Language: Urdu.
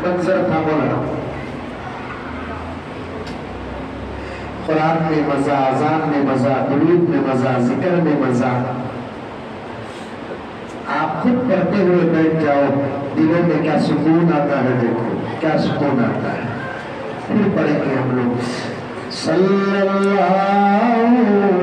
منظر تھا مولانا. قرآن میں مزہ، اذان میں مزہ، درود میں مزہ، ذکر میں مزہ. آپ خود پڑھتے ہوئے بیٹھ جاؤ، دلوں میں کیا سکون آتا ہے. دیکھو کیا سکون آتا ہے. پھر پڑھیں گے ہم لوگ صلی اللہ